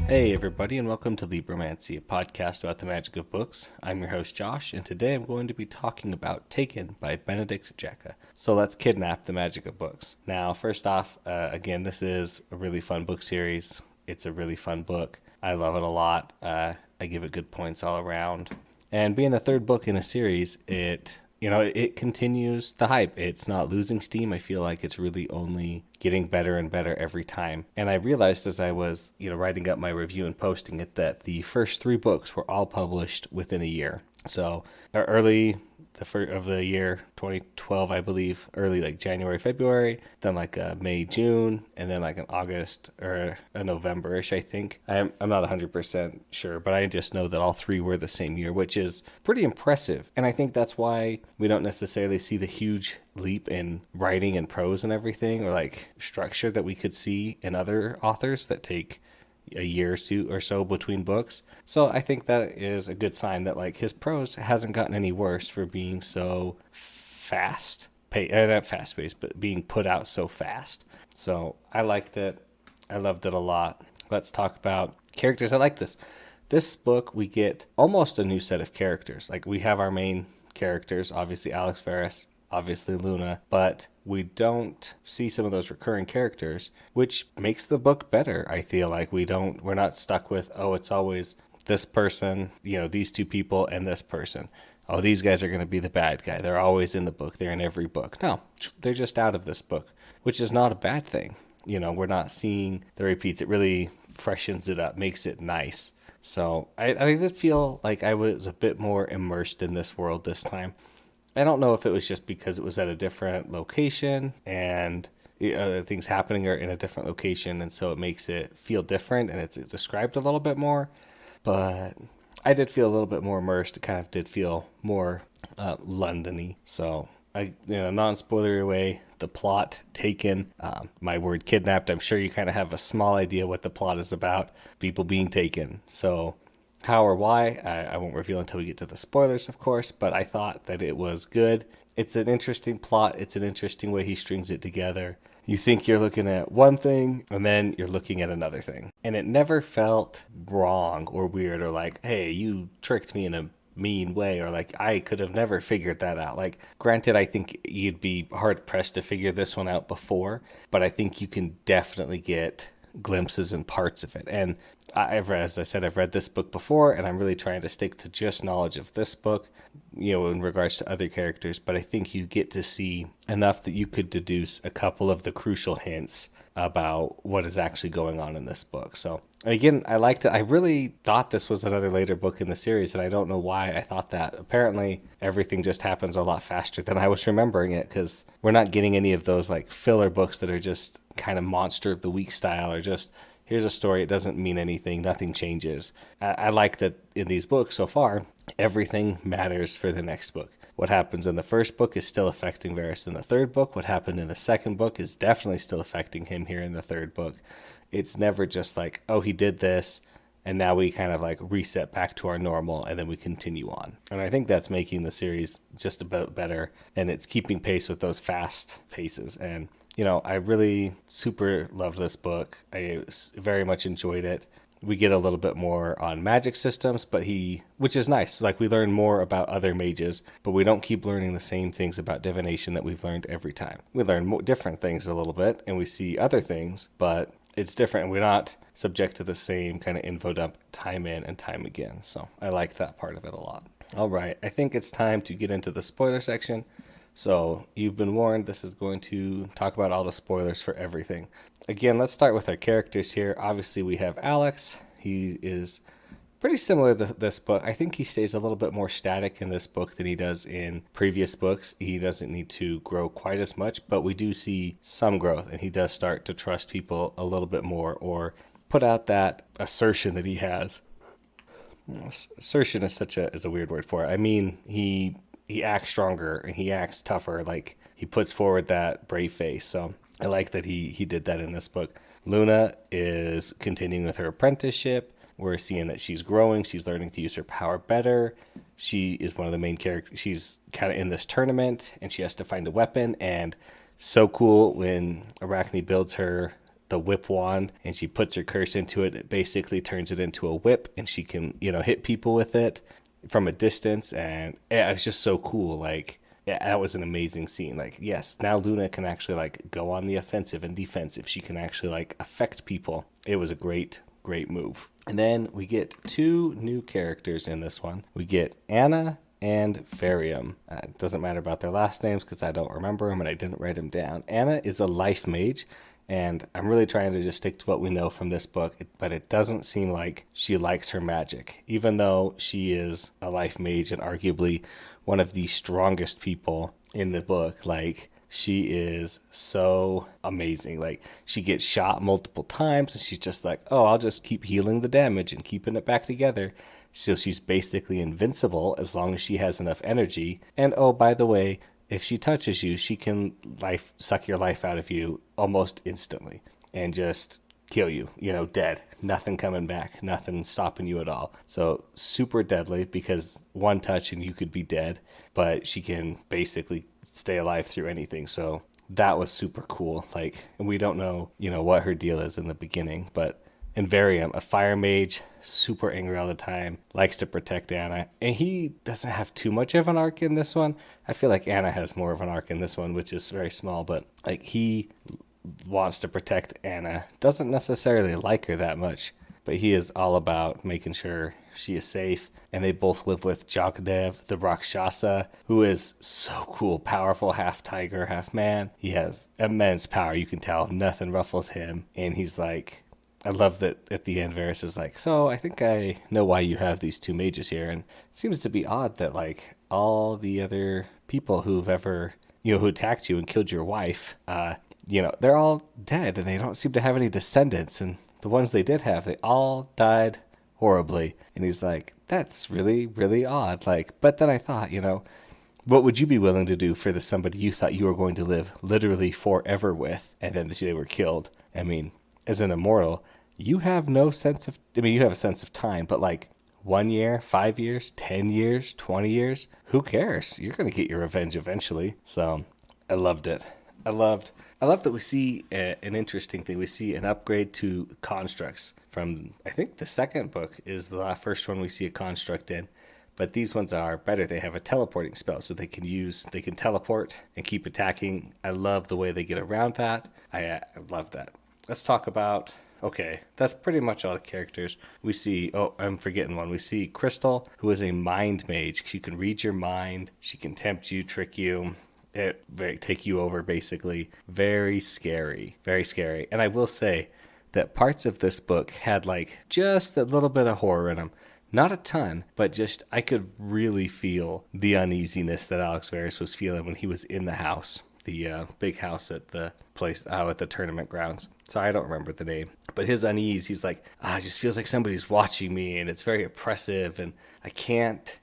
Hey everybody, and welcome to Libromancy, a podcast about the magic of books. I'm your host Josh, and today I'm going to be talking about Taken by Benedict Jacka. So let's kidnap the magic of books. Now, first off, again, this is a really fun book series. It's a really fun book. I love it a lot. I give it good points all around. And being the third book in a series, it continues the hype. It's not losing steam. I feel like it's really only getting better and better every time. And I realized as I was, writing up my review and posting it that the first three books were all published within a year. So early the first of the year 2012, I believe, early like January, February, then like May, June, and then like an August or a November-ish, I think. I'm not 100% sure, but I just know that all three were the same year, which is pretty impressive. And I think that's why we don't necessarily see the huge leap in writing and prose and everything, or like structure that we could see in other authors that take a year or two or so between books. So I think that is a good sign that like his prose hasn't gotten any worse for being so not fast paced, but being put out so fast. So I liked it. I loved it a lot. Let's talk about characters. I like this. This book, we get almost a new set of characters. Like we have our main characters, obviously Alex Verus, obviously Luna, but we don't see some of those recurring characters, which makes the book better. I feel like we're not stuck with, oh, it's always this person, these two people and this person. Oh, these guys are going to be the bad guy. They're always in the book. They're in every book. No, they're just out of this book, which is not a bad thing. We're not seeing the repeats. It really freshens it up, makes it nice. So I did feel like I was a bit more immersed in this world this time. I don't know if it was just because it was at a different location and things happening are in a different location, and so it makes it feel different and it's described a little bit more. But I did feel a little bit more immersed. It kind of did feel more London-y. So non-spoilery way, the plot Taken, my word kidnapped. I'm sure you kind of have a small idea what the plot is about. People being taken. So how or why, I won't reveal until we get to the spoilers, of course, but I thought that it was good. It's an interesting plot. It's an interesting way he strings it together. You think you're looking at one thing, and then you're looking at another thing. And it never felt wrong or weird or like, hey, you tricked me in a mean way, or like, I could have never figured that out. Like, granted, I think you'd be hard-pressed to figure this one out before, but I think you can definitely get glimpses and parts of it. And as I said, I've read this book before, and I'm really trying to stick to just knowledge of this book, in regards to other characters. But I think you get to see enough that you could deduce a couple of the crucial hints about what is actually going on in this book. So again, I liked it. I really thought this was another later book in the series, and I don't know why I thought that. Apparently, everything just happens a lot faster than I was remembering it, because we're not getting any of those like filler books that are just kind of monster of the week style, or just here's a story, it doesn't mean anything, nothing changes. I like that in these books so far, everything matters for the next book. What happens in the first book is still affecting Varys in the third book. What happened in the second book is definitely still affecting him here in the third book. It's never just like, oh, he did this, and now we kind of like reset back to our normal, and then we continue on. And I think that's making the series just a bit better, and it's keeping pace with those fast paces. And I really super loved this book. I very much enjoyed it. We get a little bit more on magic systems, which is nice. Like, we learn more about other mages, but we don't keep learning the same things about divination that we've learned every time. We learn different things a little bit, and we see other things, but it's different. We're not subject to the same kind of info dump time in and time again. So I like that part of it a lot. All right, I think it's time to get into the spoiler section. So you've been warned, this is going to talk about all the spoilers for everything. Again, let's start with our characters here. Obviously, we have Alex. He is pretty similar to this book. I think he stays a little bit more static in this book than he does in previous books. He doesn't need to grow quite as much, but we do see some growth, and he does start to trust people a little bit more, or put out that assertion that he has. Assertion is a weird word for it. I mean, he acts stronger and he acts tougher. Like, he puts forward that brave face. So I like that he did that in this book. Luna is continuing with her apprenticeship. We're seeing that she's growing. She's learning to use her power better. She is one of the main characters. She's kind of in this tournament, and she has to find a weapon. And so cool when Arachne builds her the whip wand and she puts her curse into it. It basically turns it into a whip, and she can, hit people with it from a distance. And yeah, it's just so cool. Like, yeah, that was an amazing scene. Like, yes, now Luna can actually like go on the offensive and defensive. She can actually like affect people. It was a great move. And then we get 2 new characters in this one. We get Anna and Varium. It doesn't matter about their last names because I don't remember them and I didn't write them down. Anna is a life mage, and I'm really trying to just stick to what we know from this book, but it doesn't seem like she likes her magic, even though she is a life mage and arguably one of the strongest people in the book. Like, she is so amazing. Like, she gets shot multiple times and she's just like, oh, I'll just keep healing the damage and keeping it back together. So she's basically invincible as long as she has enough energy. And oh, by the way, if she touches you, she can suck your life out of you almost instantly and just kill you, dead. Nothing coming back, nothing stopping you at all. So super deadly, because one touch and you could be dead, but she can basically stay alive through anything. So that was super cool. Like, and we don't know, what her deal is in the beginning, but Varium, a fire mage, super angry all the time, likes to protect Anna, and he doesn't have too much of an arc in this one. I feel like Anna has more of an arc in this one, which is very small, but like, he wants to protect Anna, doesn't necessarily like her that much, but he is all about making sure she is safe. And they both live with Jakadev, the Rakshasa, who is so cool, powerful, half tiger, half man. He has immense power, you can tell, nothing ruffles him, and he's like, I love that at the end Verus is like, so I think I know why you have these 2 mages here. And it seems to be odd that like all the other people who've ever, who attacked you and killed your wife, they're all dead and they don't seem to have any descendants. And the ones they did have, they all died horribly. And he's like, that's really, really odd. Like, but then I thought, what would you be willing to do for somebody you thought you were going to live literally forever with, and then they were killed? I mean, as an immortal, you have no sense of, you have a sense of time, but like 1 year, 5 years, 10 years, 20 years, who cares? You're going to get your revenge eventually. So I loved it. I love that we see an interesting thing. We see an upgrade to constructs from, I think the second book is the first one we see a construct in, but these ones are better. They have a teleporting spell, so they can teleport and keep attacking. I love the way they get around that. I love that. Let's talk about, okay, that's pretty much all the characters. We see, I'm forgetting one. We see Crystal, who is a mind mage. She can read your mind. She can tempt you, trick you, take you over, basically. Very scary, very scary. And I will say that parts of this book had like just a little bit of horror in them. Not a ton, but just I could really feel the uneasiness that Alex Verus was feeling when he was in the house. The big house at the place, at the tournament grounds. So I don't remember the name. But his unease, he's like, it just feels like somebody's watching me, and it's very oppressive, and I can't.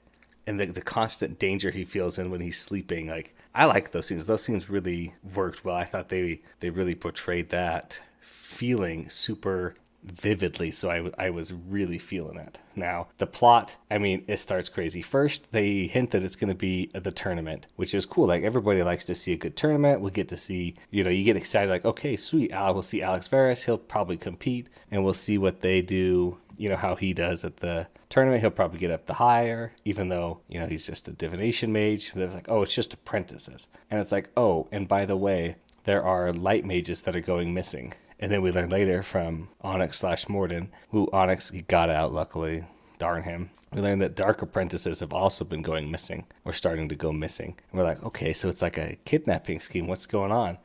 And the constant danger he feels in when he's sleeping. Like, I like those scenes. Those scenes really worked well. I thought they really portrayed that feeling super vividly, so I was really feeling it. Now, the plot, it starts crazy. First, they hint that it's going to be the tournament, which is cool. Like, everybody likes to see a good tournament. We'll get to see, you get excited, like, okay, sweet, we'll see Alex Verus. He'll probably compete, and we'll see what they do, how he does at the tournament. He'll probably get up the higher, even though, he's just a divination mage. It's like, it's just apprentices. And it's like, and by the way, there are light mages that are going missing. And then we learn later from Onyx/Morden, who Onyx got out, luckily, darn him. We learn that dark apprentices have also been going missing, or starting to go missing. And we're like, okay, so it's like a kidnapping scheme. What's going on?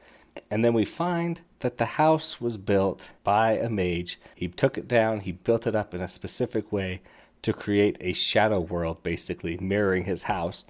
And then we find that the house was built by a mage. He took it down, he built it up in a specific way to create a shadow world, basically mirroring his house,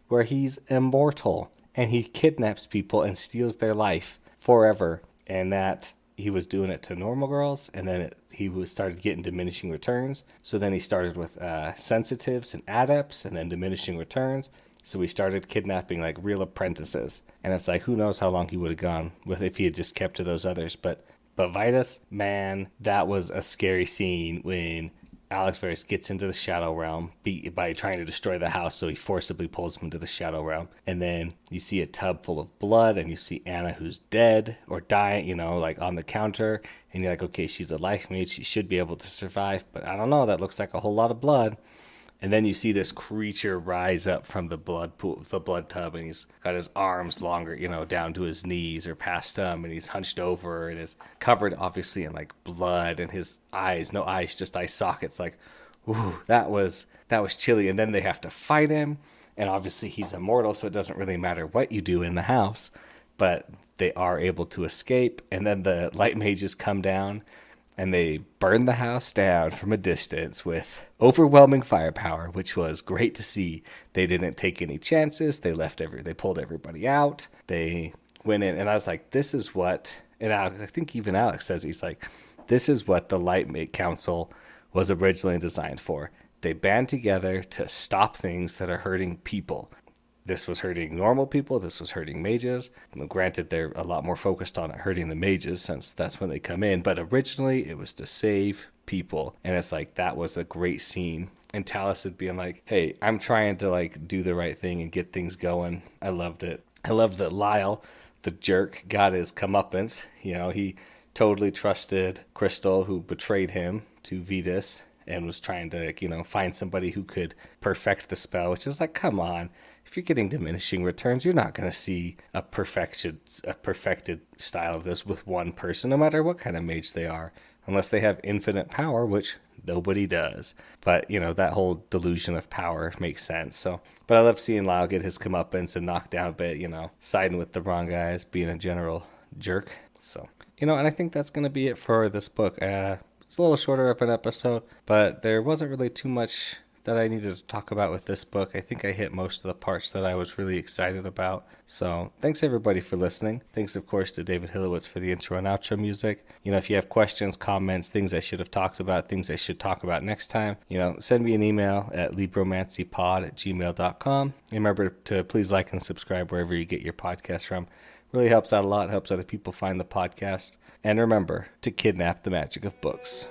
where he's immortal. And he kidnaps people and steals their life forever. And that he was doing it to normal girls, and then he started getting diminishing returns. So then he started with sensitives and adepts, and then diminishing returns. So we started kidnapping like real apprentices. And it's like, who knows how long he would have gone with if he had just kept to those others. But Vitus, man, that was a scary scene when Alex Verus gets into the Shadow Realm by trying to destroy the house, so he forcibly pulls him into the Shadow Realm. And then you see a tub full of blood, and you see Anna who's dead or dying, like on the counter. And you're like, okay, she's a life mage. She should be able to survive. But I don't know. That looks like a whole lot of blood. And then you see this creature rise up from the blood pool, the blood tub, and he's got his arms longer, down to his knees or past him, and he's hunched over and is covered obviously in like blood, and his eyes, no eyes, just eye sockets. Like, ooh, that was chilly. And then they have to fight him, and obviously he's immortal, so it doesn't really matter what you do in the house, but they are able to escape. And then the light mages come down, and they burned the house down from a distance with overwhelming firepower, which was great to see. They didn't take any chances. They pulled everybody out. They went in, and I was like, this is what, and I think even Alex says, he's like, this is what the Lightmate Council was originally designed for. They band together to stop things that are hurting people. This was hurting normal people. This was hurting mages. Granted, they're a lot more focused on it hurting the mages since that's when they come in. But originally, it was to save people. And it's like, that was a great scene. And Taliesin being like, hey, I'm trying to like do the right thing and get things going. I loved it. I loved that Lyle, the jerk, got his comeuppance. He totally trusted Crystal, who betrayed him to Vetus, and was trying to, find somebody who could perfect the spell, which is like, come on. If you're getting diminishing returns, you're not going to see a perfected style of this with one person, no matter what kind of mage they are, unless they have infinite power, which nobody does. But, that whole delusion of power makes sense. So, but I love seeing Lyle get his comeuppance and knock down a bit, siding with the wrong guys, being a general jerk. So, and I think that's going to be it for this book. It's a little shorter of an episode, but there wasn't really too much that I needed to talk about with this book. I think I hit most of the parts that I was really excited about. So thanks everybody for listening. Thanks, of course, to David Hillowitz for the intro and outro music. If you have questions, comments, things I should have talked about, things I should talk about next time, send me an email at libromancypod@gmail.com. And remember to please like and subscribe wherever you get your podcast from. Really helps out a lot, helps other people find the podcast. And remember to kidnap the magic of books.